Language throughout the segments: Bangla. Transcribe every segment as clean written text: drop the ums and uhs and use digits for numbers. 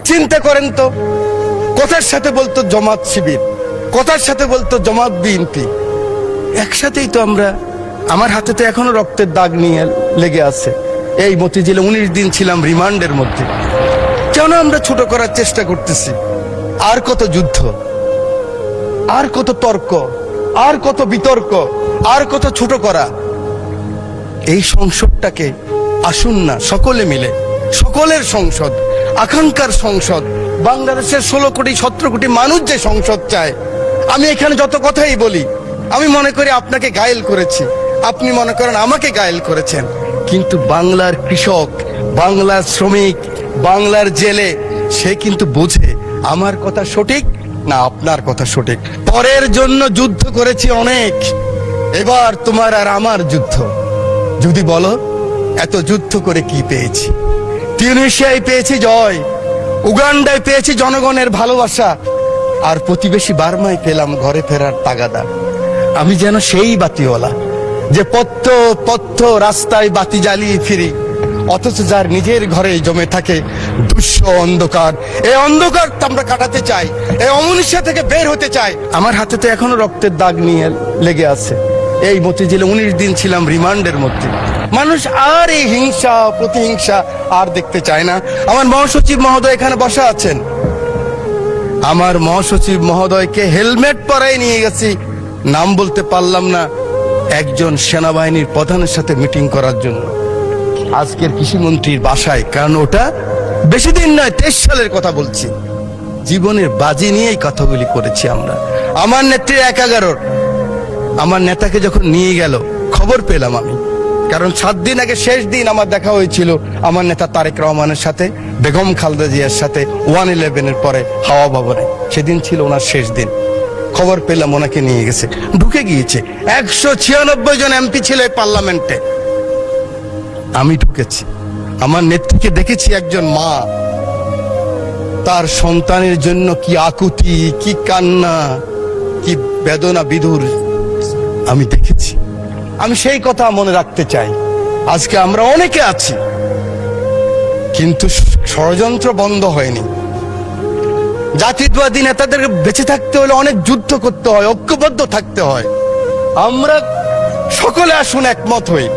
চিন্তা করেন তো, কথার সাথে বলতো জামাত শিবির, কথার সাথে বলতো জামাত বিএনপি, একসাথেই তো আমরা। আমার হাতে তো এখনো রক্তের দাগ নিয়ে লেগে আছে। এই মতিঝিলে 19 দিন ছিলাম রিমান্ডের মধ্যে। কেন আমরা ছোট করার চেষ্টা করতেছি? আর কত যুদ্ধ, আর কত তর্ক, আর কত বিতর্ক, আর কত ছোট করা। এই সংসদটাকে আসুন না সকলে মিলে, সকলের সংসদ, আকাঙ্ক্ষার সংসদ, বাংলাদেশের 16 কোটি 17 কোটি মানুষ যে সংসদ চায়। আমি এখানে যত কথাই বলি, আমি মনে করি আপনাকে ঘায়েল করেছি, আপনি মনে করেন আমাকে ঘায়েল করেছেন, কিন্তু বাংলার কৃষক, বাংলার শ্রমিক, বাংলার জেলে, সে কিন্তু বোঝে আমার কথা সঠিক না আপনার কথা সঠিক। পরের জন্য যুদ্ধ করেছি অনেক, এবার তোমার আর আমার যুদ্ধ। যদি বলো এত যুদ্ধ করে কি পেয়েছি? তিউনিসিয়ায় পেয়েছি জয়, উগান্ডায় পেয়েছি জনগণের ভালোবাসা, আর প্রতিবেশী বার্মায় পেলাম ঘরে ফেরার তাগাদা। আমি যেন সেই বাতিওয়ালা যে পথ রাস্তায় বাতি জ্বালিয়ে ফিরি, অথচ যার নিজের ঘরে জমে থাকে দুঃস্ব অন্ধকার। এই অন্ধকার আমরা কাটাতে চাই, এই অমনীষা থেকে বের হতে চাই। আমার হাতে তো এখনো রক্তের দাগ নিয়ে লেগে আছে। এই মতিঝিলে 19 দিন ছিলাম রিমান্ডের মধ্যে। মানুষ আর এই হিংসা প্রতিহিংসা আর দেখতে চায় না। আমার মহাসচিব মহোদয় এখানে বসা আছেন, আমার মহাসচিব মহোদয়কে হেলমেট পরাই নিয়ে গেছি, নাম বলতে পারলাম না, একজন সেনাবাহিনীর প্রধানের সাথে মিটিং করার জন্য আজকের কৃষিমন্ত্রীর বাসায়। কারণ ওটা বেশি দিন নয়, 23 সালের কথা বলছি। জীবনের বাজি নিয়েই কথাগুলি করেছি আমরা। আমার নেত্রীর 11 আমার নেতাকে যখন নিয়ে গেল খবর পেলাম আমি, কারণ 7 দিন আগে শেষ দিন আমার দেখা হয়েছিল আমার নেতা তারেক রহমানের সাথে, বেগম খালেদা জিয়ার সাথে 111-এর পরে হাওয়া ভবনে। সেদিন ছিল ওনার শেষ দিন। খবর পেলাম ওনাকে নিয়ে গেছে, ঢুকে গিয়েছে। 196 জন এমপি ছিল এই পার্লামেন্টে, আমি ঢুকেছি। আমার নেত্রীকে দেখেছি, একজন মা, তার সন্তানের জন্য কি আকুতি, কি কান্না, কি বেদনা বিধুর আমি দেখেছি। আমি সেই কথা মনে রাখতে চাই। আজকে আমরা অনেকে আছি, কিন্তু ষড়যন্ত্র বন্ধ হয়নি। জাতীয়তাবাদী নেতাদের বেঁচে থাকতে হলে অনেক যুদ্ধ করতে হয়, ঐক্যবদ্ধ থাকতে হয়। আমরা সকলে আসুন একমত হই।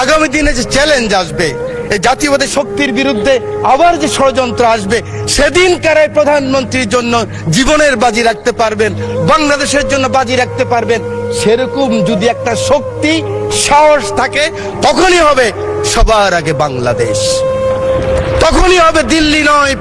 আগামী দিনে যে চ্যালেঞ্জ আসবে, এই জাতীয়বাদী শক্তির বিরুদ্ধে আবার যে ষড়যন্ত্র আসবে, সেদিন কারাই প্রধানমন্ত্রীর জন্য জীবনের বাজি রাখতে পারবেন, বাংলাদেশের জন্য বাজি রাখতে পারবেন, সেরকম যদি একটা শক্তি সাহস থাকে, তখনই হবে সবার আগে বাংলাদেশ, তখনই হবে দিল্লি নয়।